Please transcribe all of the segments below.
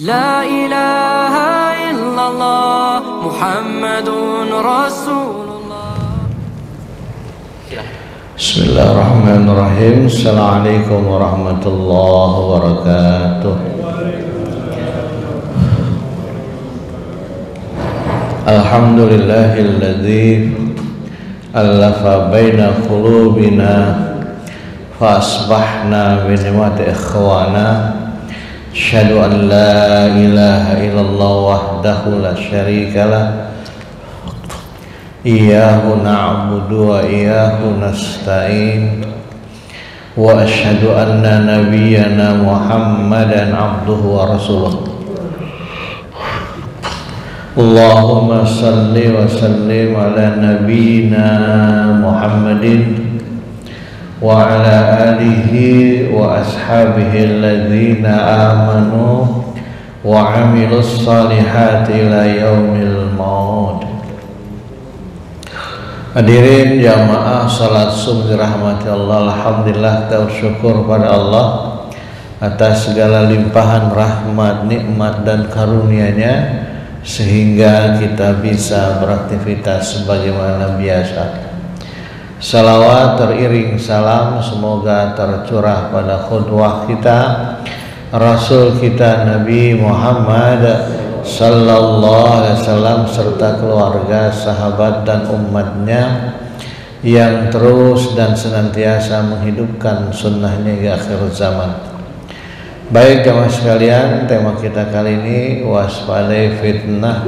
La ilaha illallah Muhammadun Rasulullah. Bismillahirrahmanirrahim. Assalamualaikum warahmatullahi wabarakatuh. Alhamdulillahilladzi allafa baina qulubina fa asbahna bi ni'mati ikhwana. Asyhadu an la ilaha illallah wahdahu la syarikalah. Iyyahu na'budu wa iyyahu nasta'in. Wa asyhadu anna nabiyyana Muhammadan abduhu wa rasuluh. Allahumma salli wa sallim ala nabiyyina Muhammadin wa ala alihi wa ashabihi alladhina amanu wa amilus salihati ila yaumil maut. Hadirin jamaah salat subuh dirahmati Allah. Alhamdulillah, kita bersyukur pada Allah atas segala limpahan rahmat, nikmat dan karunia-Nya sehingga kita bisa beraktivitas sebagaimana biasa. Salawat teriring salam semoga tercurah pada qudwah kita, Rasul kita Nabi Muhammad sallallahu alaihi wasallam serta keluarga, sahabat dan umatnya yang terus dan senantiasa menghidupkan sunnahnya hingga akhir zaman. Baik jamaah sekalian, tema kita kali ini waspadai fitnah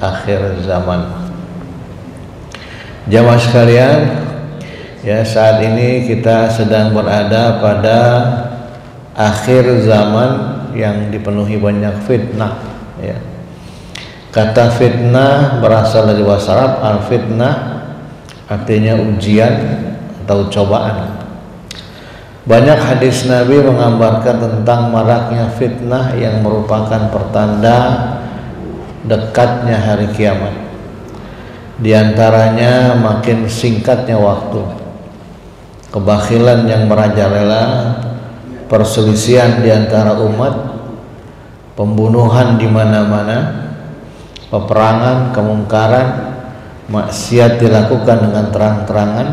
akhir zaman. Jamaah sekalian, ya, saat ini kita sedang berada pada akhir zaman yang dipenuhi banyak fitnah, ya. Kata fitnah berasal dari bahasa Arab, al-fitnah artinya ujian atau cobaan. Banyak hadis Nabi menggambarkan tentang maraknya fitnah yang merupakan pertanda dekatnya hari kiamat. Di antaranya makin singkatnya waktu, kebakhilan yang merajalela, perselisihan di antara umat, pembunuhan di mana-mana, peperangan, kemungkaran, maksiat dilakukan dengan terang-terangan,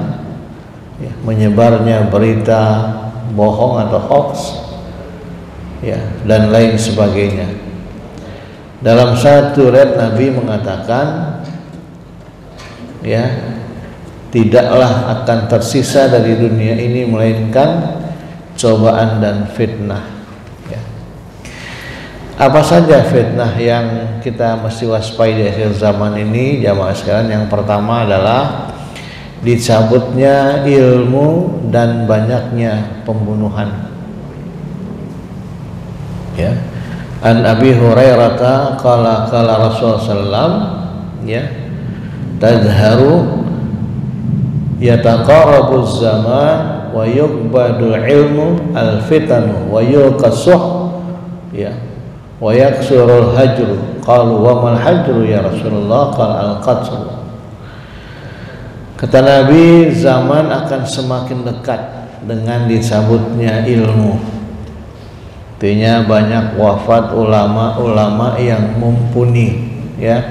ya, menyebarnya berita bohong atau hoax, ya, dan lain sebagainya. Dalam satu riwayat Nabi mengatakan, ya, tidaklah akan tersisa dari dunia ini melainkan cobaan dan fitnah, ya. Apa saja fitnah yang kita mesti waspada di akhir zaman ini jamaah sekalian? Yang pertama adalah dicabutnya ilmu dan banyaknya pembunuhan, ya. An Abi Hurairah qala Rasulullah sallam, ya, tazharu yataqarabu zaman wa yuqbadu ilmu al-fitanu wa yuqasuh, ya, wa yaksurul hajru. Qalu wa mal hajru ya Rasulullah? Qala al-qatl. Kata Nabi, zaman akan semakin dekat dengan dicabutnya ilmu. Artinya banyak wafat ulama-ulama yang mumpuni, ya.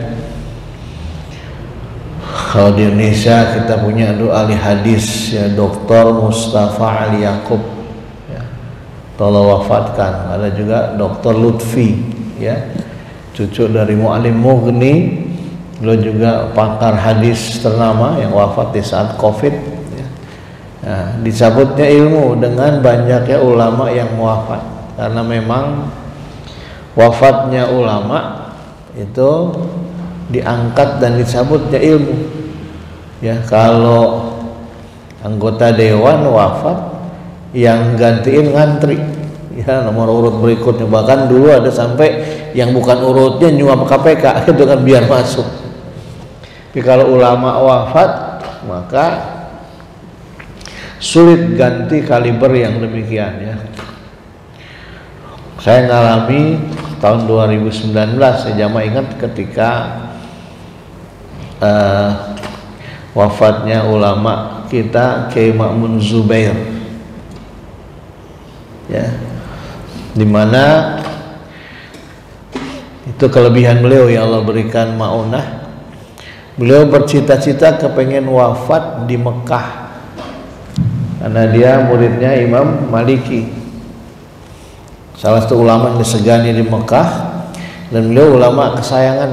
Kalau di Indonesia kita punya ahli hadis, ya, Dr. Mustafa Ali Yaqub, ya, tolong wafatkan. Ada juga Dr. Lutfi, ya, cucu dari Mu'alim Mughni, beliau juga pakar hadis ternama yang wafat di saat Covid, ya. Nah, dicabutnya ilmu dengan banyaknya ulama yang wafat, karena memang wafatnya ulama itu diangkat dan dicabutnya ilmu, ya. Kalau anggota dewan wafat, yang gantiin ngantri, ya, nomor urut berikutnya. Bahkan dulu ada sampai yang bukan urutnya nyuap KPK itu kan biar masuk. Tapi kalau ulama wafat maka sulit ganti kaliber yang demikian, ya. Saya ngalami tahun 2019, saya jamaah ingat ketika wafatnya ulama kita Kiai Ma'mun Zubair, ya, dimana Itu kelebihan beliau yang Allah berikan maunah. Beliau bercita-cita kepengen wafat di Mekah karena dia muridnya Imam Maliki, salah satu ulama yang disegani di Mekah, dan beliau ulama kesayangan,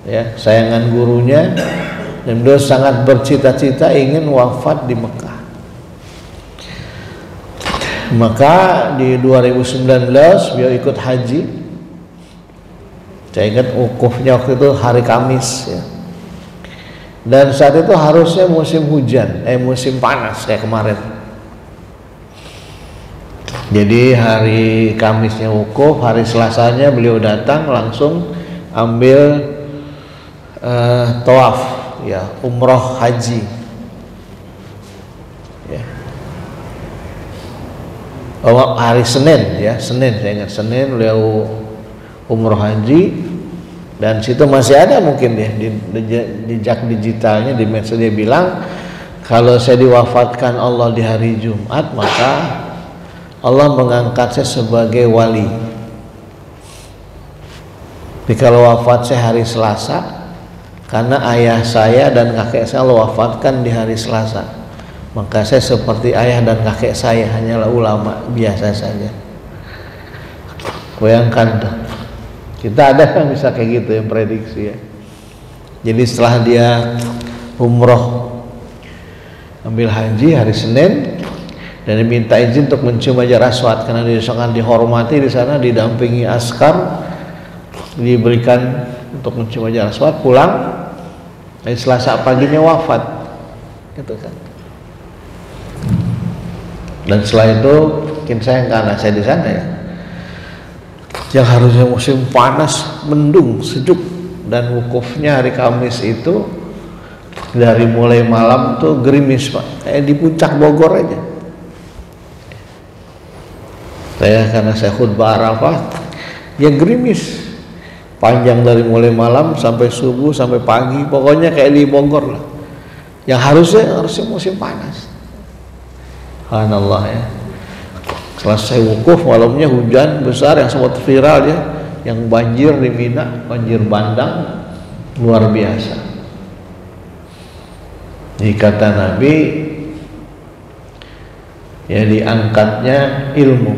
ya, kesayangan gurunya, dan beliau sangat bercita-cita ingin wafat di Mekah. Maka di 2019 beliau ikut haji. Saya ingat wukufnya waktu itu hari Kamis, ya. Dan saat itu harusnya musim hujan, musim panas kayak kemarin. Jadi hari Kamisnya wukuf, hari Selasanya beliau datang langsung ambil tawaf, ya, umroh haji, ya. Oh, hari Senin, ya, Senin, saya ingat Senin beliau umroh haji. Dan situ masih ada mungkin ya di jejak digitalnya di medsos, dia bilang kalau saya diwafatkan Allah di hari Jumat maka Allah mengangkat saya sebagai wali. Tapi kalau wafat saya hari Selasa karena ayah saya dan kakek saya Allah wafatkan di hari Selasa, maka saya seperti ayah dan kakek saya, hanyalah ulama biasa saja. Bayangkan tuh. Kita ada yang bisa kayak gitu yang prediksi, ya. Jadi setelah dia umroh ambil haji hari Senin dan diminta izin untuk mencium Hajar Aswad karena dia sangat dihormati di sana, didampingi askar, diberikan untuk mencium Hajar Aswad, pulang hari Selasa paginya wafat, gitu kan. Dan setelah itu mungkin saya karena saya di sana, ya, yang harusnya musim panas, mendung, sejuk, dan wukufnya hari Kamis itu dari mulai malam tuh gerimis, Pak, kayak di puncak Bogor aja. Karena saya khutbah Arafah, ya gerimis, panjang dari mulai malam sampai subuh sampai pagi, pokoknya kayak di Bogor lah. Yang harusnya musim panas. Subhanallah, ya. Selesai wukuf malamnya hujan besar yang sempat viral, ya, yang banjir di Mina, banjir bandang luar biasa. Jadi kata Nabi, ya, diangkatnya ilmu.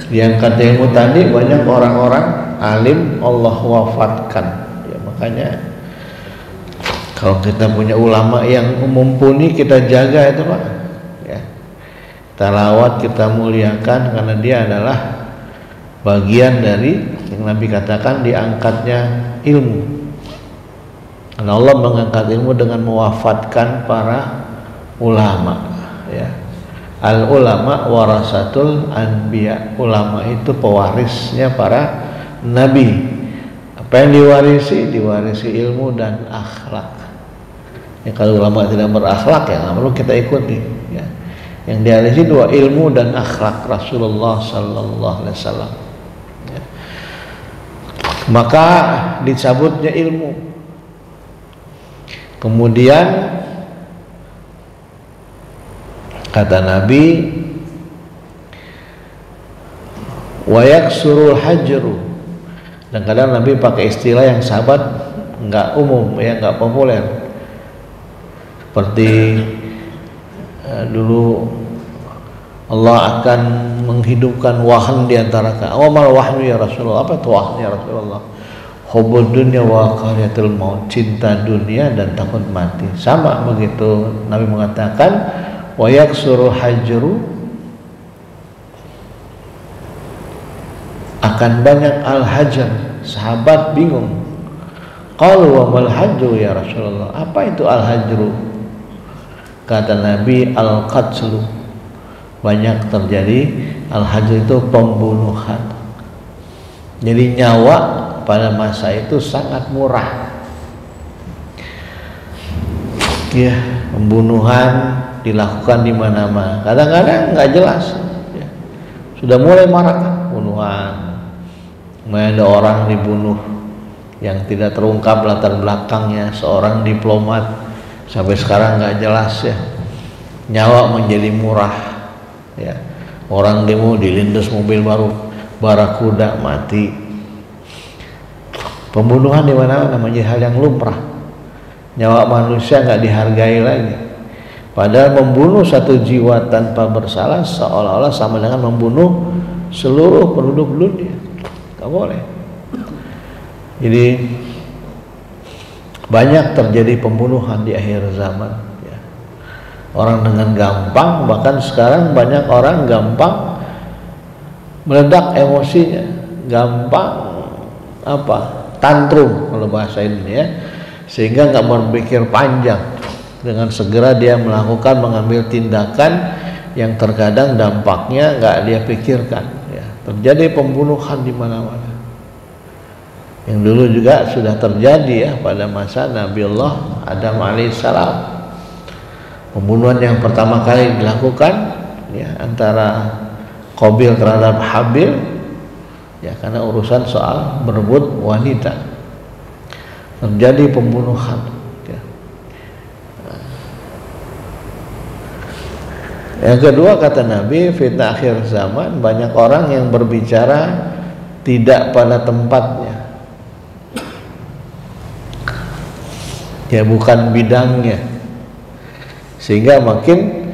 Diangkatnya ilmu tadi banyak orang-orang alim Allah wafatkan, ya. Makanya kalau kita punya ulama yang mumpuni kita jaga itu, Pak. Kita lawat, kita muliakan karena dia adalah bagian dari yang Nabi katakan diangkatnya ilmu. Karena Allah mengangkat ilmu dengan mewafatkan para ulama, ya. Al ulama warasatul anbiya. Ulama itu pewarisnya para nabi. Apa yang diwarisi? Diwarisi ilmu dan akhlak. Ya, kalau ulama tidak berakhlak, ya nggak perlu kita ikuti, ya. Yang diwarisi dua, ilmu dan akhlak Rasulullah Sallallahu Alaihi Wasallam, ya. Maka dicabutnya ilmu. Kemudian kata Nabi, wa yaksurul hajru. Dan kadang Nabi pakai istilah yang sahabat nggak umum, ya, nggak populer. Seperti dulu Allah akan menghidupkan wahan di antara kalian. Wa mal wahyu ya Rasulullah? Apa itu wahan ya Rasulullah? Hubbud dunya wa kariyatul maut, cinta dunia dan takut mati. Sama begitu Nabi mengatakan wa yaksurul hajru, akan banyak al-hajar. Sahabat bingung. Qalu wa mal hajru ya Rasulullah? Apa itu al-hajru? Kata Nabi, al-qatlu, banyak terjadi. Al-hajr itu pembunuhan. Jadi nyawa pada masa itu sangat murah, ya. Pembunuhan dilakukan di mana-mana. Kadang-kadang nggak jelas, ya. Sudah mulai marak pembunuhan. Ada orang dibunuh yang tidak terungkap latar belakangnya, seorang diplomat. Sampai sekarang nggak jelas, ya. Nyawa menjadi murah, ya. Orang demo dilindas mobil baru Barakuda mati, Pembunuhan di mana-mana menjadi hal yang lumrah. Nyawa manusia nggak dihargai lagi. Padahal membunuh satu jiwa tanpa bersalah seolah-olah sama dengan membunuh seluruh penduduk dunia. Nggak boleh. Jadi banyak terjadi pembunuhan di akhir zaman. Ya. Orang dengan gampang, bahkan sekarang banyak orang gampang meledak emosinya, gampang tantrum kalau bahasa ini ya, sehingga nggak berpikir panjang. Dengan segera dia mengambil tindakan yang terkadang dampaknya nggak dia pikirkan. Ya. Terjadi pembunuhan di mana-mana. Yang dulu juga sudah terjadi ya pada masa Nabiullah Adam alaihissalam. Pembunuhan yang pertama kali dilakukan ya antara Qabil terhadap Habil ya karena urusan soal berebut wanita. Terjadi pembunuhan. Yang kedua kata Nabi, fitnah akhir zaman banyak orang yang berbicara tidak pada tempatnya. Ya bukan bidangnya. Sehingga makin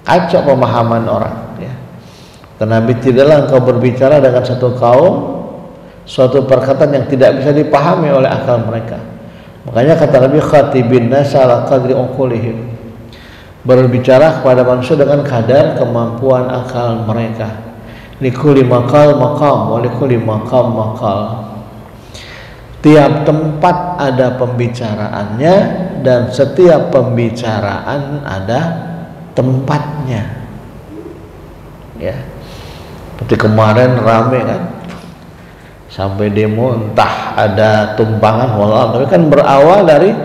kacau pemahaman orang ya. Karena Nabi tidaklah engkau berbicara dengan satu kaum suatu perkataan yang tidak bisa dipahami oleh akal mereka. Makanya kata Nabi khatibin nasa ala qadri uqulihim. Berbicara kepada manusia dengan kadar kemampuan akal mereka. Likulli maqal maqam wa likulli maqam maqal. Tiap tempat ada pembicaraannya dan setiap pembicaraan ada tempatnya. Ya. Seperti kemarin rame kan. Sampai demo entah ada tumpangan wallah, tapi kan berawal dari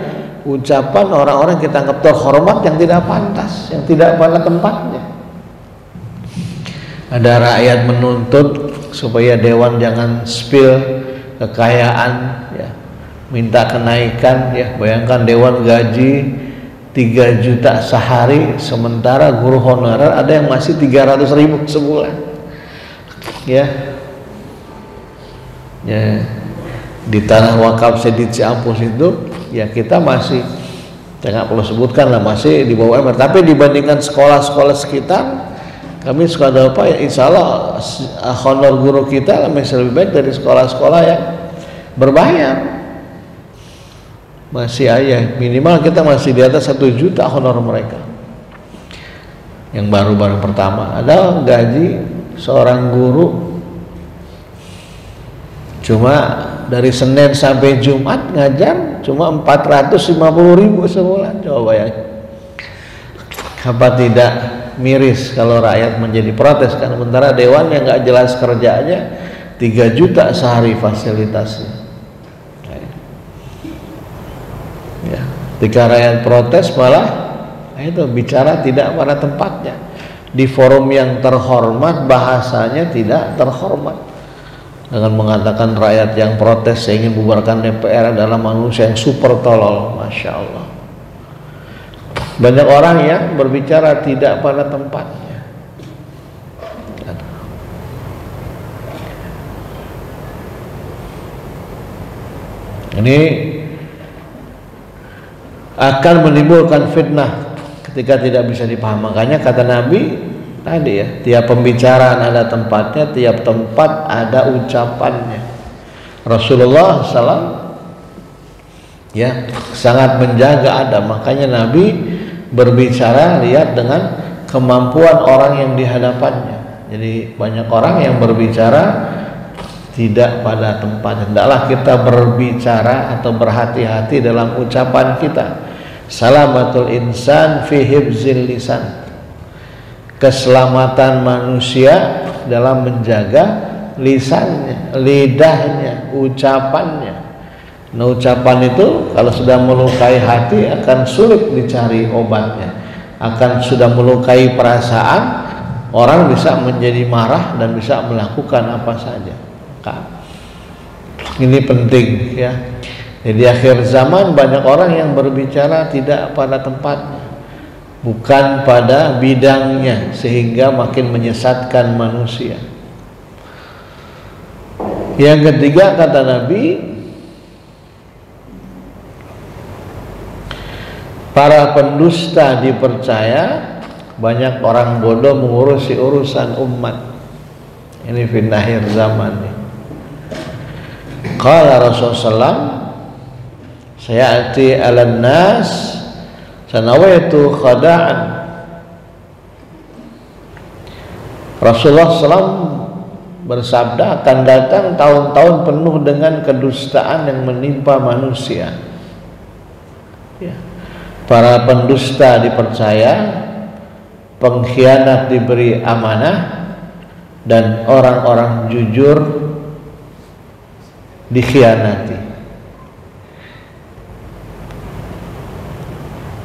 ucapan orang-orang kita anggap terhormat yang tidak pantas, yang tidak pada tempatnya. Ada rakyat menuntut supaya dewan jangan spill kekayaan ya, minta kenaikan ya. Bayangkan dewan gaji 3 juta sehari, sementara guru honorer ada yang masih 300.000 sebulan ya. Ya di tanah wakaf Sedit Ciampus itu ya kita masih, saya nggak perlu sebutkan lah, masih di bawah UMR. Tapi dibandingkan sekolah-sekolah sekitar, kami sekolah apa ya, insya Allah honor guru kita masih lebih baik dari sekolah-sekolah yang berbayar. Masih ayah minimal kita masih di atas 1 juta honor mereka. Yang baru-baru pertama ada gaji seorang guru cuma dari Senin sampai Jumat ngajar cuma 450.000 sebulan. Coba bayangin. Apa tidak miris kalau rakyat menjadi protes kan, sementara dewan yang nggak jelas kerjanya 3 juta sehari fasilitasnya. Ya, ketika rakyat protes malah itu bicara tidak pada tempatnya. Di forum yang terhormat bahasanya tidak terhormat. Dengan mengatakan rakyat yang protes saya ingin bubarkan DPR adalah manusia yang super tolol. Masya Allah. Banyak orang yang berbicara tidak pada tempatnya. Ini akan menimbulkan fitnah ketika tidak bisa dipahami. Makanya kata Nabi tadi ya, tiap pembicaraan ada tempatnya, tiap tempat ada ucapannya. Rasulullah SAW ya sangat menjaga adab, makanya Nabi berbicara lihat dengan kemampuan orang yang di hadapannya. Jadi banyak orang yang berbicara tidak pada tempatnya. Hendaklah kita berbicara atau berhati-hati dalam ucapan kita. Salamatul insan fi hifzil lisan. Keselamatan manusia dalam menjaga lisannya, lidahnya, ucapannya. Nah, ucapan itu kalau sudah melukai hati akan sulit dicari obatnya. Akan sudah melukai perasaan, orang bisa menjadi marah dan bisa melakukan apa saja. Ini penting ya. Jadi akhir zaman banyak orang yang berbicara tidak pada tempatnya, bukan pada bidangnya, sehingga makin menyesatkan manusia. Yang ketiga kata Nabi, para pendusta dipercaya, banyak orang bodoh mengurusi urusan umat. Ini fil akhir zaman nih. Qala Rasulullah, sayati 'alan nas sanawaitu khada'an. Rasulullah SAW bersabda, akan datang tahun-tahun penuh dengan kedustaan yang menimpa manusia. Ya. Para pendusta dipercaya, pengkhianat diberi amanah, dan orang-orang jujur dikhianati.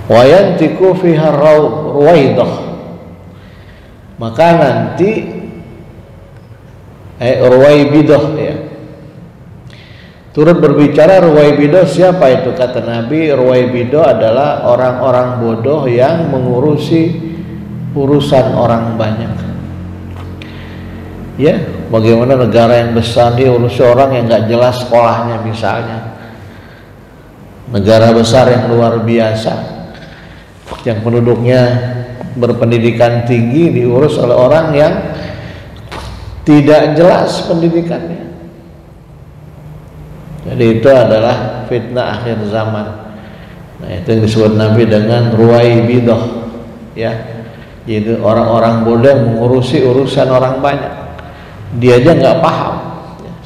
Wa yantiku fiha ruwaidah, maka nanti Ruwaibidah ya, turut berbicara. Ruwaibidah siapa itu? Kata Nabi, Ruwaibidah adalah orang-orang bodoh yang mengurusi urusan orang banyak. Ya, bagaimana negara yang besar diurusi orang yang nggak jelas sekolahnya misalnya. Negara besar yang luar biasa, yang penduduknya berpendidikan tinggi diurus oleh orang yang tidak jelas pendidikannya. Jadi itu adalah fitnah akhir zaman. Nah, itu yang disebut Nabi dengan Ruwaibidah ya. Jadi orang-orang bodoh mengurusi urusan orang banyak. Dia aja nggak paham,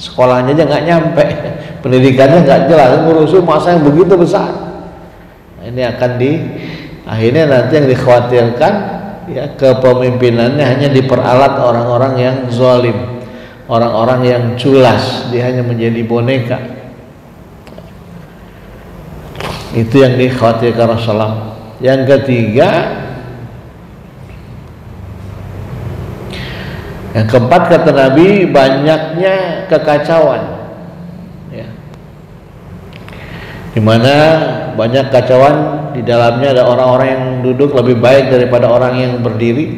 sekolahnya aja nggak nyampe, pendidikannya nggak jelas, ngurusi masa yang begitu besar. Nah, ini akan akhirnya nanti yang dikhawatirkan ya, kepemimpinannya hanya diperalat orang-orang yang zalim, orang-orang yang culas, dia hanya menjadi boneka. Itu yang dikhawatirkan Rasulullah. Yang ketiga, yang keempat kata Nabi, banyaknya kekacauan ya. Dimana banyak kacauan, di dalamnya ada orang-orang yang duduk lebih baik daripada orang yang berdiri,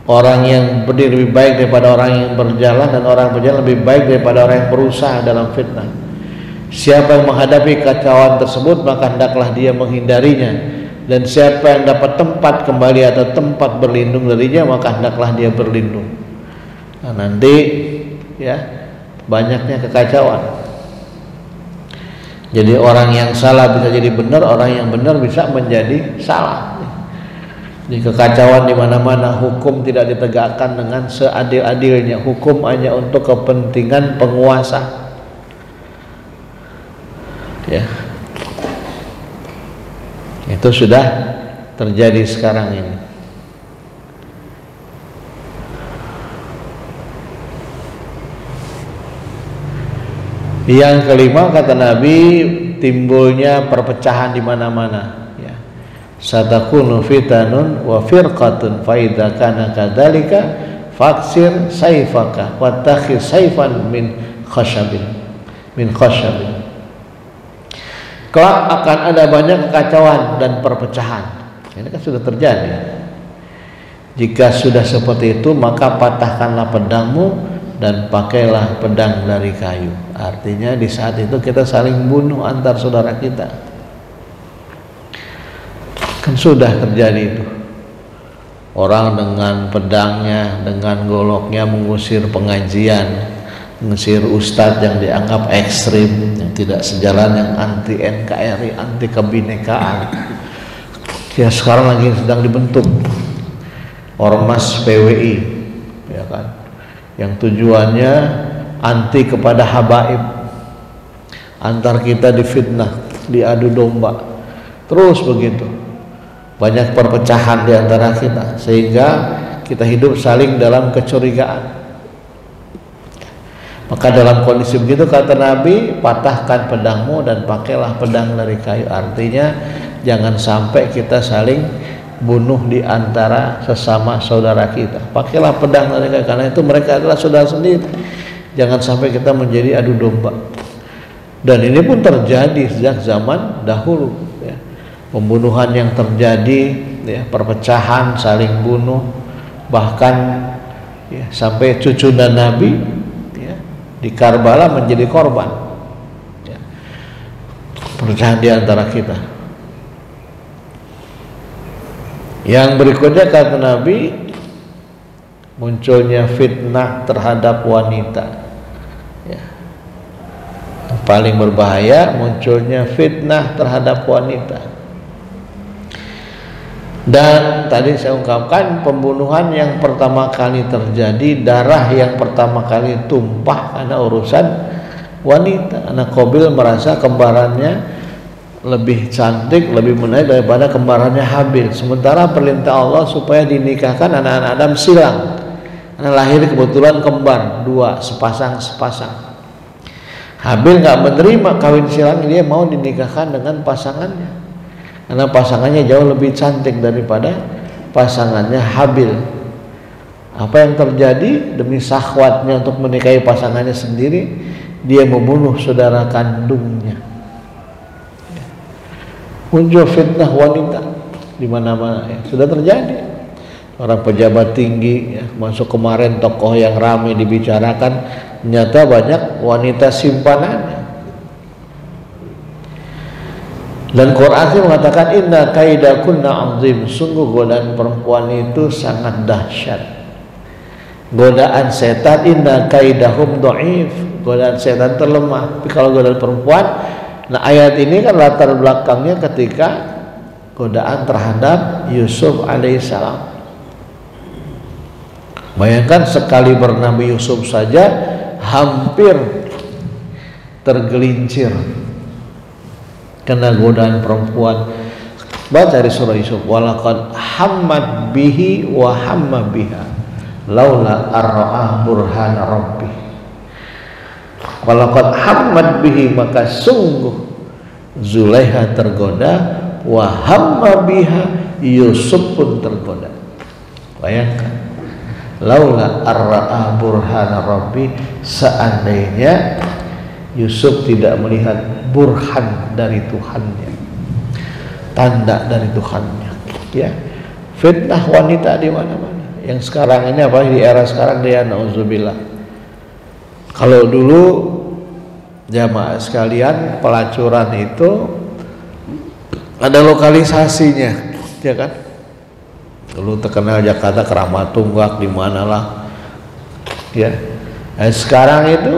orang yang berdiri lebih baik daripada orang yang berjalan, dan orang berjalan lebih baik daripada orang yang berusaha dalam fitnah. Siapa yang menghadapi kacauan tersebut, maka hendaklah dia menghindarinya, dan siapa yang dapat tempat kembali atau tempat berlindung darinya, maka hendaklah dia berlindung. Nah, nanti ya banyaknya kekacauan. Jadi orang yang salah bisa jadi benar, orang yang benar bisa menjadi salah. Di kekacauan di mana-mana, hukum tidak ditegakkan dengan seadil-adilnya. Hukum hanya untuk kepentingan penguasa. Ya. Itu sudah terjadi sekarang ini. Yang kelima kata Nabi, timbulnya perpecahan di mana-mana ya. Satakunu fitanun wa firqatun fa idza kana kadzalika faksir saifaka wattakhir saifan min khashabin. Kelak akan ada banyak kekacauan dan perpecahan. Ini kan sudah terjadi. Jika sudah seperti itu, maka patahkanlah pedangmu dan pakailah pedang dari kayu. Artinya di saat itu kita saling bunuh antar saudara kita. Kan sudah terjadi itu. Orang dengan pedangnya, dengan goloknya mengusir pengajian, mengusir ustadz yang dianggap ekstrim, yang tidak sejalan, yang anti NKRI, anti kebinekaan. Ya sekarang lagi sedang dibentuk Ormas PWI, ya kan, yang tujuannya anti kepada habaib, antar kita difitnah, diadu domba, terus begitu. Banyak perpecahan di antara kita, sehingga kita hidup saling dalam kecurigaan. Maka dalam kondisi begitu kata Nabi, patahkan pedangmu dan pakailah pedang dari kayu. Artinya jangan sampai kita saling bunuh di antara sesama saudara kita. Pakailah pedang dari kayu, karena itu mereka adalah saudara sendiri. Jangan sampai kita menjadi adu domba. Dan ini pun terjadi sejak zaman dahulu ya. Pembunuhan yang terjadi ya, perpecahan, saling bunuh, bahkan ya, sampai cucu dan Nabi di Karbala menjadi korban. Ya. Perpecahan di antara kita. Yang berikutnya kata Nabi, munculnya fitnah terhadap wanita. Ya. Yang paling berbahaya munculnya fitnah terhadap wanita. Dan tadi saya ungkapkan pembunuhan yang pertama kali terjadi, darah yang pertama kali tumpah karena urusan wanita. Anak Qabil merasa kembarannya lebih cantik, lebih menarik daripada kembarannya Habil. Sementara perintah Allah supaya dinikahkan anak-anak Adam silang. Karena lahir kebetulan kembar, dua, sepasang. Habil nggak menerima kawin silang, dia mau dinikahkan dengan pasangannya. Karena pasangannya jauh lebih cantik daripada pasangannya Habil. Apa yang terjadi? Demi syahwatnya untuk menikahi pasangannya sendiri, dia membunuh saudara kandungnya. Muncul fitnah wanita di mana-mana, ya. Sudah terjadi. Orang pejabat tinggi, ya, masuk kemarin tokoh yang ramai dibicarakan, ternyata banyak wanita simpanannya. Dan Quran mengatakan inna kaidakunna azim, sungguh godaan perempuan itu sangat dahsyat. Godaan setan inna kaidahum dhaif, godaan setan terlemah. Tapi kalau godaan perempuan, nah ayat ini kan latar belakangnya ketika godaan terhadap Yusuf alaihissalam. Bayangkan sekali bernabi Yusuf saja hampir tergelincir kena godaan perempuan. Baca dari surah Yusuf, walaqad hammat bihi wa hamma biha laula ar-ra'a burhana rabbih. Walaqad hammat bihi, maka sungguh Zulaiha tergoda, wa hamma biha, Yusuf pun tergoda. Bayangkan, laula ar-ra'a burhana rabbih, seandainya Yusuf tidak melihat burhan dari Tuhannya, tanda dari Tuhannya, ya. Fitnah wanita di mana-mana. Yang sekarang ini apa, di era sekarang dia nauzubillah. Kalau dulu jamaah sekalian, pelacuran itu ada lokalisasinya, ya kan? Dulu terkenal Jakarta, Keramat Tunggak, di manalah, ya. Nah, sekarang itu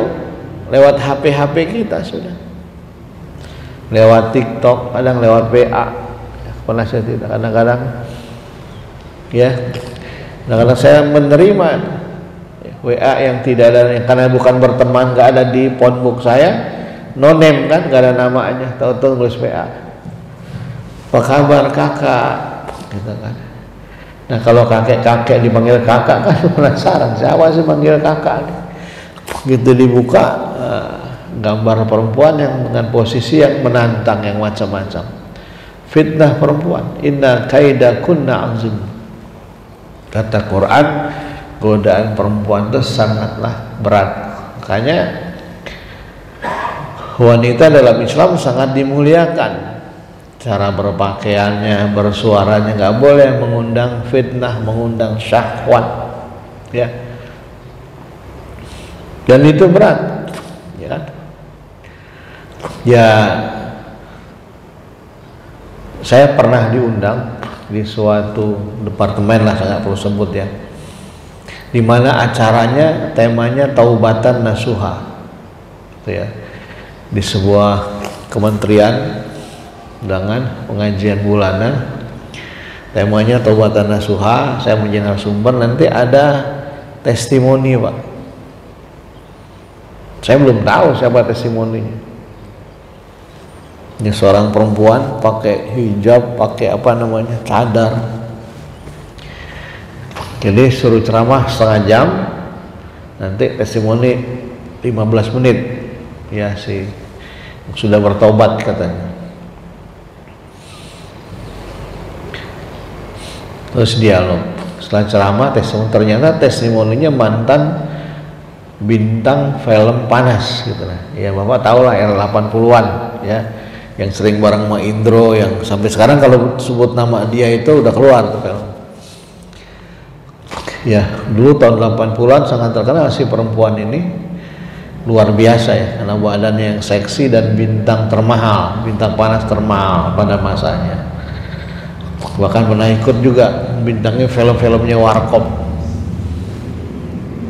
lewat HP kita sudah, lewat TikTok, kadang lewat WA. Pernah saya tidak, kadang-kadang, ya, kadang-kadang saya menerima WA yang tidak ada, karena bukan berteman, nggak ada di phonebook saya, no name kan, nggak ada namanya, tahu-tahu nulis WA, apa kabar kakak, gitu kan. Nah kalau kakek dipanggil kakak kan penasaran, siapa sih manggil kakak? Gitu dibuka, gambar perempuan yang dengan posisi yang menantang, yang macam-macam. Fitnah perempuan, inna kaidakunna azim. Kata Quran, godaan perempuan itu sangatlah berat. Makanya wanita dalam Islam sangat dimuliakan. Cara berpakaiannya, bersuaranya, nggak boleh mengundang fitnah, mengundang syahwat, ya. Dan itu berat, ya kan? Ya, saya pernah diundang di suatu departemen lah, saya nggak perlu sebut ya, di mana acaranya temanya taubatan nasuha, gitu ya, di sebuah kementerian dengan pengajian bulanan, temanya taubatan nasuha. Saya menjadi narasumber, nanti ada testimoni Pak. Saya belum tahu siapa testimoninya. Ini seorang perempuan pakai hijab, pakai apa namanya, cadar. Jadi suruh ceramah setengah jam, nanti testimoni 15 menit. Ya sih, sudah bertobat katanya. Terus dialog. Setelah ceramah, testimoni, ternyata testimoninya mantan bintang film panas gitu lah. Ya Bapak tahu lah, era 80-an ya, yang sering bareng sama Indro, yang sampai sekarang kalau sebut nama dia itu udah keluar tuh film. Ya, dulu tahun 80-an sangat terkenal si perempuan ini. luar biasa ya, karena badannya yang seksi dan bintang termahal, bintang panas termahal pada masanya. Bahkan pernah ikut juga bintangnya film-filmnya Warkop.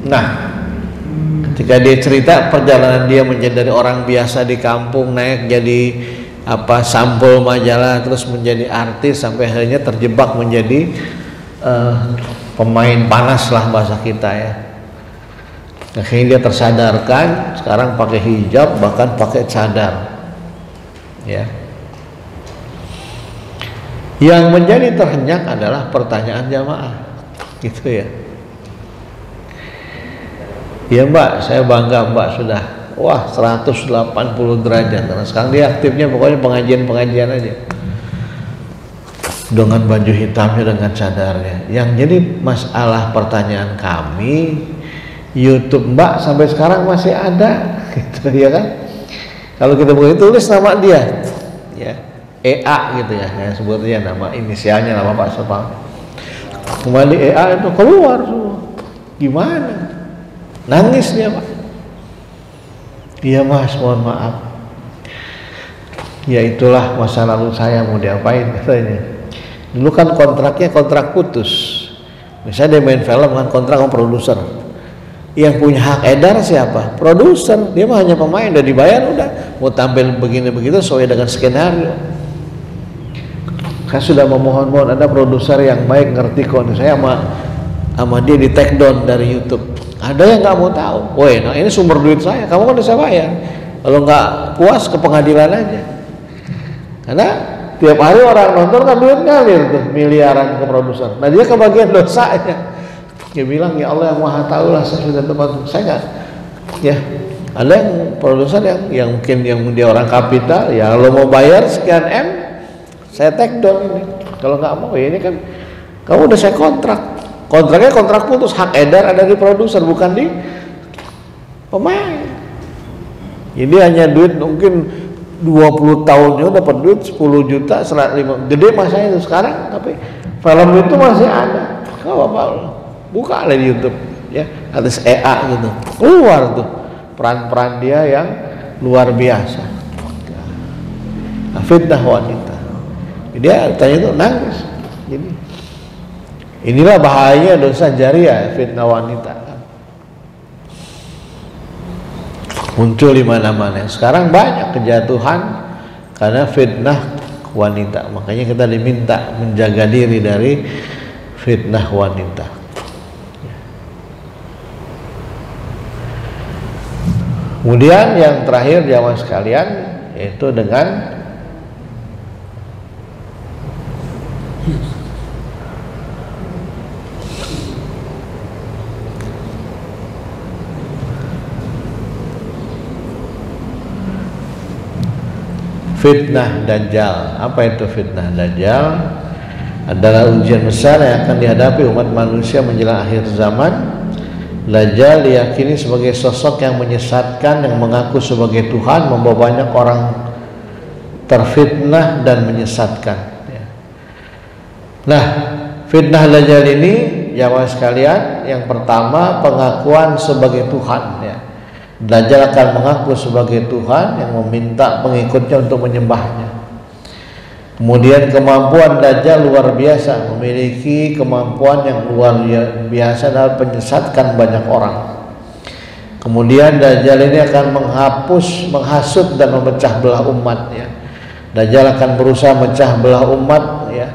Nah, ketika dia cerita perjalanan dia menjadi dari orang biasa di kampung naik jadi sampul majalah, terus menjadi artis sampai akhirnya terjebak menjadi pemain panas lah bahasa kita ya. Akhirnya dia tersadarkan, sekarang pakai hijab, bahkan pakai cadar ya. Yang menjadi terhenyak adalah pertanyaan jamaah gitu ya. Ya Mbak, saya bangga Mbak sudah 180 derajat. Karena sekarang dia aktifnya pokoknya pengajian-pengajian aja dengan baju hitamnya, dengan cadarnya. Yang jadi masalah pertanyaan kami, YouTube Mbak sampai sekarang masih ada gitu ya kan. Kalau kita boleh tulis nama dia ya, EA gitu ya, yang sebutnya nama inisialnya, nama Pak Sepang. Kembali EA itu keluar semua. Gimana? Nangis dia Pak. Iya Mas, mohon maaf. Ya itulah masa lalu saya, mau diapain katanya. Dulu kan kontraknya kontrak putus. Misalnya dia main film kan kontrak sama produser. Yang punya hak edar siapa? Produser. Dia mah hanya pemain, udah dibayar udah. Mau tampil begini begitu sesuai dengan skenario. Saya sudah memohon-mohon ada produser yang baik ngerti kok. Saya sama dia di take down dari YouTube. Ada yang nggak mau tahu. Woi, nah ini sumber duit saya. Kamu kan udah saya bayar. Kalau nggak puas ke pengadilan aja. Karena tiap hari orang nonton kan duit ngalir tuh miliaran ke produser. Nah dia kebagian dosanya. Dia bilang ya Allah yang maha tahu lah, saya sudah tempat saya nggak. Ya ada yang produser yang mungkin yang dia orang kapital. Ya kalau mau bayar sekian M, saya take down ini. Kalau nggak mau ya ini kan kamu udah saya kontrak. Kontraknya kontrak putus, hak edar ada di produser bukan di pemain. Jadi hanya duit mungkin 20 tahunnya dapat duit 10 juta 105 gede masanya itu sekarang, tapi film itu masih ada. Gak apa-apa, buka lah di YouTube ya, atas EA gitu, keluar tuh peran-peran dia yang luar biasa. Fitnah wanita, dia tanya itu nangis. Jadi inilah bahayanya dosa jariah, fitnah wanita muncul di mana-mana. Sekarang banyak kejatuhan karena fitnah wanita. Makanya kita diminta menjaga diri dari fitnah wanita. Kemudian yang terakhir jamaah sekalian, yaitu dengan fitnah Dajjal. Apa itu fitnah Dajjal? Adalah ujian besar yang akan dihadapi umat manusia menjelang akhir zaman. Dajjal diyakini sebagai sosok yang menyesatkan, yang mengaku sebagai Tuhan, membawa banyak orang terfitnah dan menyesatkan. Nah, fitnah Dajjal ini jamaah sekalian, yang pertama pengakuan sebagai Tuhan ya. Dajjal akan mengaku sebagai Tuhan yang meminta pengikutnya untuk menyembahnya. Kemudian kemampuan Dajjal luar biasa, memiliki kemampuan yang luar biasa dalam menyesatkan banyak orang. Kemudian Dajjal ini akan menghasut dan memecah belah umat ya. Dajjal akan berusaha memecah belah umat ya,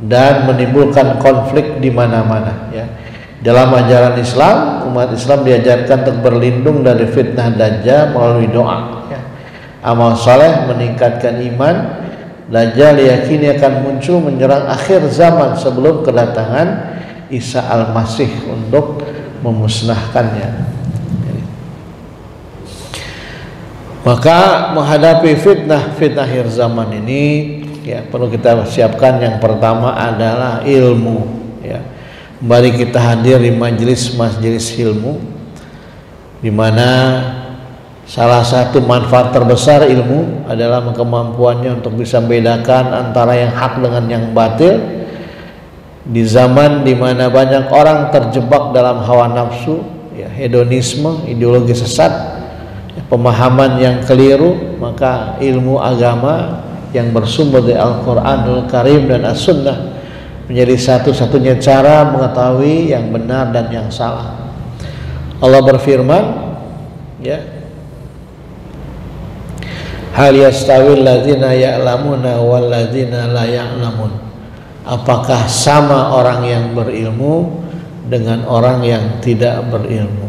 dan menimbulkan konflik di mana-mana ya. Dalam ajaran Islam, umat Islam diajarkan untuk berlindung dari fitnah Dajjal melalui doa ya. Amal saleh meningkatkan iman. Dajjal diyakini akan muncul menyerang akhir zaman sebelum kedatangan Isa Al-Masih untuk memusnahkannya. Maka menghadapi fitnah akhir zaman ini ya, perlu kita siapkan. Yang pertama adalah ilmu ya. Mari kita hadir di majelis ilmu, di mana salah satu manfaat terbesar ilmu adalah kemampuannya untuk bisa membedakan antara yang hak dengan yang batil. Di zaman di mana banyak orang terjebak dalam hawa nafsu ya, hedonisme, ideologi sesat, pemahaman yang keliru, maka ilmu agama yang bersumber dari Al-Quranul Karim dan As-Sunnah menjadi satu-satunya cara mengetahui yang benar dan yang salah. Allah berfirman, ya, hal yastawil ladzina ya'lamuna wal ladzina la ya'lamun. Apakah sama orang yang berilmu dengan orang yang tidak berilmu?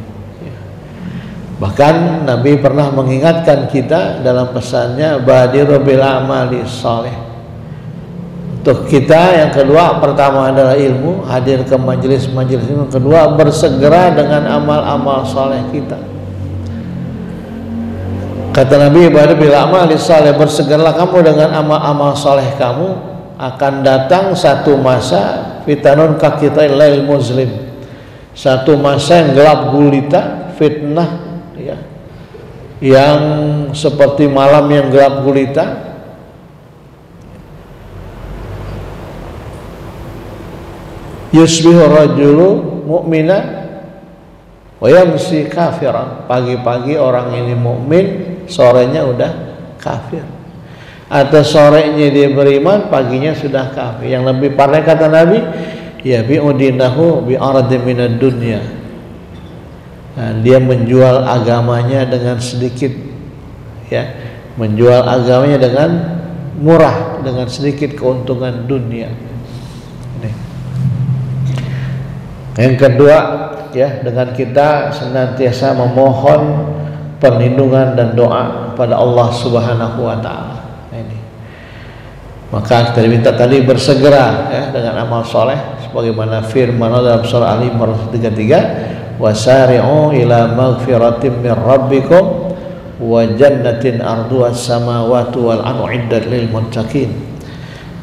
Bahkan Nabi pernah mengingatkan kita dalam pesannya, badiru bil amali shalih. Untuk kita yang kedua, pertama adalah ilmu, hadir ke majelis-majelis ilmu. Kedua, bersegera dengan amal-amal saleh kita. Kata Nabi, badiru bil amali shalih, bersegeralah kamu dengan amal-amal saleh kamu. Akan datang satu masa fitanun kakitai lail muslim, satu masa yang gelap gulita, fitnah, ya, yang seperti malam yang gelap gulita. Yusbihu rajulu mu'mina wa yamsi kafiran. Pagi-pagi orang ini mukmin, sorenya udah kafir. Atau sorenya dia beriman, paginya sudah kafir. Yang lebih parah kata Nabi, ya bi'udinahu bi'aradin minad dunya. Nah, dia menjual agamanya dengan sedikit, ya, menjual agamanya dengan murah, dengan sedikit keuntungan dunia. Yang kedua, ya, dengan kita senantiasa memohon perlindungan dan doa pada Allah Subhanahu wa taala. Ini. Maka kita diminta tadi bersegera, ya, dengan amal soleh sebagaimana firman Allah dalam surah Al-Imran 33, wasari'u ila maghfiratin min rabbikum wa jannatin arduha as-samawati wal ardu iddat lil muttaqin.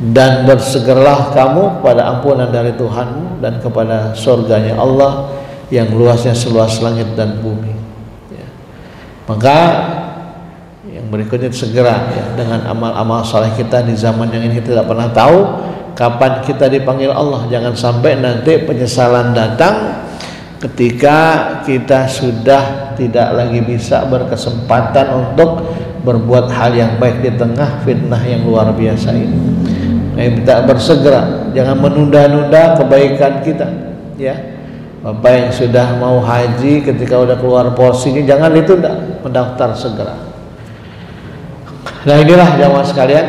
Dan bersegeralah kamu pada ampunan dari Tuhanmu dan kepada surganya Allah yang luasnya seluas langit dan bumi, ya. Maka yang berikutnya segera, ya, dengan amal-amal saleh kita di zaman yang ini. Kita tidak pernah tahu kapan kita dipanggil Allah. Jangan sampai nanti penyesalan datang ketika kita sudah tidak lagi bisa berkesempatan untuk berbuat hal yang baik di tengah fitnah yang luar biasa ini. Kita bersegera, jangan menunda-nunda kebaikan kita, ya. Bapak yang sudah mau haji, ketika udah keluar pos ini, jangan ditunda, mendaftar segera. Nah, inilah jamaah sekalian,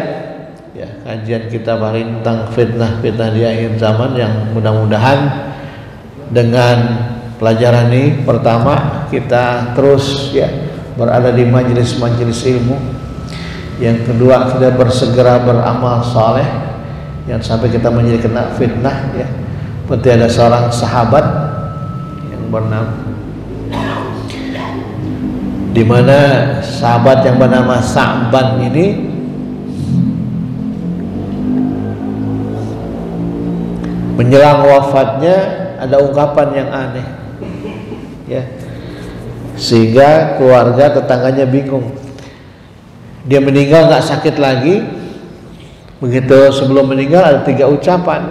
ya, kajian kita hari ini tentang fitnah-fitnah di akhir zaman, yang mudah-mudahan dengan pelajaran ini, pertama kita terus, ya, berada di majelis-majelis ilmu. Yang kedua, kita bersegera beramal saleh, jangan sampai kita menjadi kena fitnah, ya. Seperti ada seorang sahabat yang bernama, di mana sahabat yang bernama Sa'ban ini menjelang wafatnya ada ungkapan yang aneh, ya, sehingga keluarga tetangganya bingung. Dia meninggal nggak sakit lagi. Begitu sebelum meninggal ada 3 ucapan,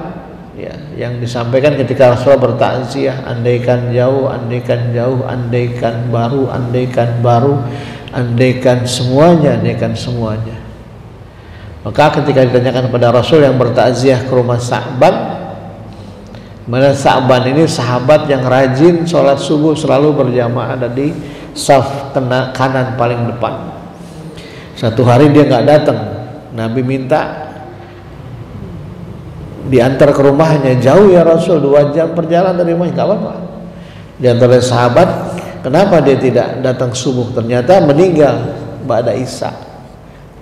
ya, yang disampaikan ketika Rasulullah bertakziah, andaikan jauh, andaikan jauh, andaikan baru, andaikan baru, andaikan semuanya, andaikan semuanya. Maka ketika ditanyakan kepada Rasul yang bertakziah ke rumah Sa'ban, mana Sa'ban ini sahabat yang rajin sholat subuh, selalu berjamaah ada di saf kanan paling depan. Satu hari dia nggak datang, Nabi minta diantar ke rumahnya. Jauh ya Rasul, 2 jam perjalanan dari rumahnya. Gak apa-apa, diantar oleh sahabat. Kenapa dia tidak datang subuh? Ternyata meninggal ba'da isya,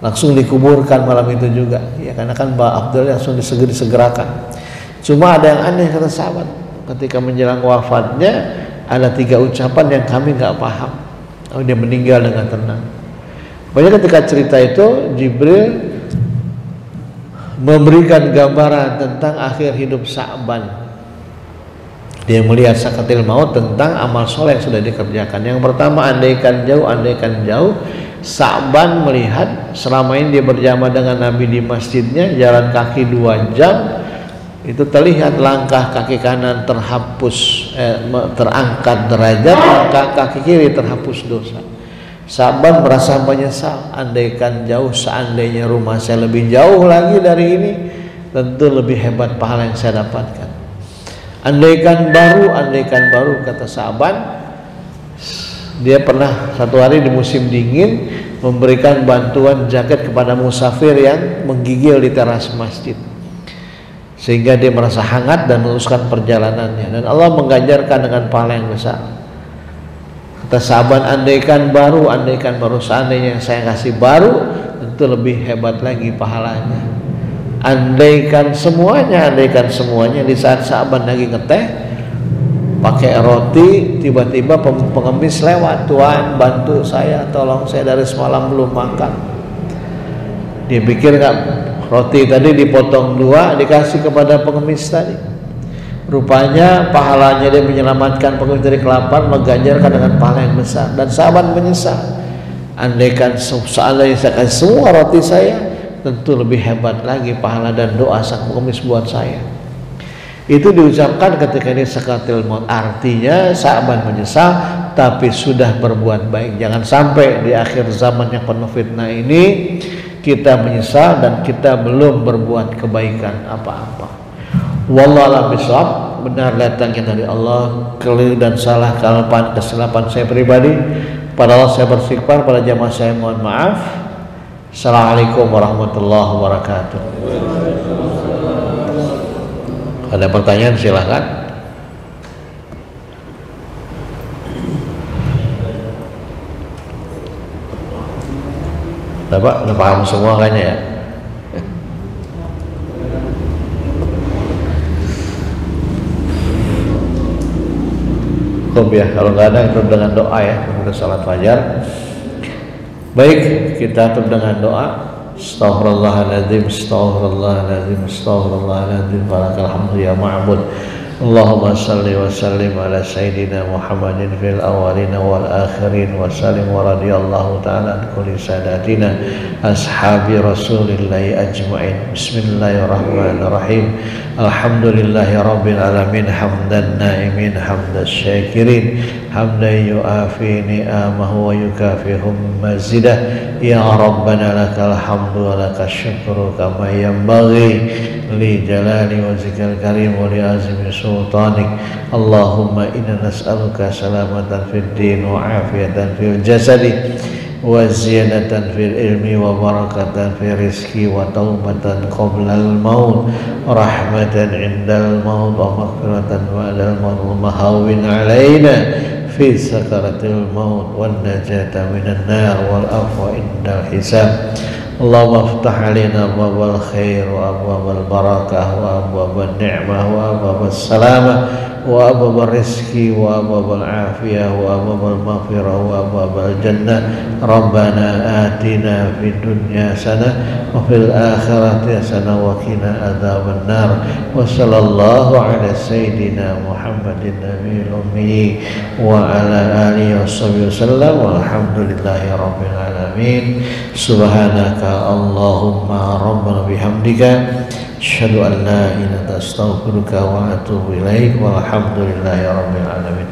langsung dikuburkan malam itu juga, ya, karena kan Mbak Abdul langsung disegerakan. Cuma ada yang aneh kata sahabat, ketika menjelang wafatnya ada 3 ucapan yang kami nggak paham. Oh, dia meninggal dengan tenang. Pokoknya ketika cerita itu Jibril memberikan gambaran tentang akhir hidup Sa'ban. Dia melihat sakatil maut tentang amal soleh yang sudah dikerjakan. Yang pertama, andaikan jauh, andaikan jauh. Sa'ban melihat selama ini dia berjamaah dengan Nabi di masjidnya, jalan kaki 2 jam, itu terlihat langkah kaki kanan terhapus, terangkat derajat, langkah kaki kiri terhapus dosa. Sa'ban merasa menyesal, andaikan jauh, seandainya rumah saya lebih jauh lagi dari ini, tentu lebih hebat pahala yang saya dapatkan. Andaikan baru, kata Sa'ban, dia pernah satu hari di musim dingin memberikan bantuan jaket kepada musafir yang menggigil di teras masjid, sehingga dia merasa hangat dan meneruskan perjalanannya, dan Allah mengganjarkan dengan pahala yang besar. Kata Sa'ban, andaikan baru, seandainya saya kasih baru, tentu lebih hebat lagi pahalanya. Andaikan semuanya. Di saat Sa'ban lagi ngeteh pakai roti, tiba-tiba pengemis lewat, "Tuan, bantu saya, tolong saya dari semalam belum makan." Dia pikir nggak, roti tadi dipotong dua, dikasih kepada pengemis tadi. Rupanya pahalanya dia menyelamatkan pengemis dari kelaparan, mengganjarkan dengan pahala yang besar. Dan Sa'ban menyesal, andaikan seandainya saya kasih semua roti saya, tentu lebih hebat lagi pahala dan doa sang pengemis buat saya. Itu diucapkan ketika dia sakaratul maut. Artinya Sa'ban menyesal tapi sudah berbuat baik. Jangan sampai di akhir zaman yang penuh fitnah ini kita menyesal dan kita belum berbuat kebaikan apa-apa. Wallahu a'lam bishawab. Benar datangnya dari Allah, keliru dan salah kesilapan saya pribadi. Pada Allah saya beristighfar, pada jamaah saya mohon maaf. Assalamualaikum warahmatullahi wabarakatuh. Ada pertanyaan silahkan. Udah paham semua kayaknya ya? Ya, kalau nggak ada tutup dengan doa ya, kita salat fajar. Baik, kita tutup dengan doa. Astaghfirullahaladzim, astaghfirullahaladzim, astaghfirullahaladzim. Walakal hamdu ya ma'bud. Allahumma salli wa sallim ala sayyidina Muhammadin fil awalina wal akhirin wa sallim wa radiyallahu ta'ala an kulli sadatina ashabi rasulillahi ajma'in. Bismillahirrahmanirrahim. Alhamdulillahi rabbil alamin, hamdan na'imin, hamdan syakirin, hamdan yu'afi ni'amahu wa yukafihu mazidah. Ya Rabbana lakal hamdu wa lakal syukru kama yanbaghi li jalali wajhikal karim wa li azimi sultanik. Allahumma inna nas'aluka salamatan fid din wa afiyatan fil jasadi wa ziyadatan fil ilmi wa barakatan fil rizki wa taubatan qabla al maut, rahmatan indal maut wa maghfiratan ba'dal maut wa mahawin alaina fi sakaratil maut wan najata minan nar wal afwa indal hisab. Allahumma aftah alaina abwabal khair wa abwabal barakah wa abwabal ni'mah wa abwabal salamah wa abwabal rizki wa abwabal afiyah wa abwabal maghfirah wa abwabal jannah. Rabbana atina fid dunya hasanah wa fil akhirati hasanah wa qina adzaban nar. Wa sallallahu ala sayyidina Muhammadin nabiyil ummi wa ala alihi washabihi wasallam walhamdulillahi rabbil alamin. Subhanaka Allahumma rabbana bihamdika asyhadu an la ilaha illa anta astaghfiruka wa atubu ilaik walhamdulillahi rabbil alamin.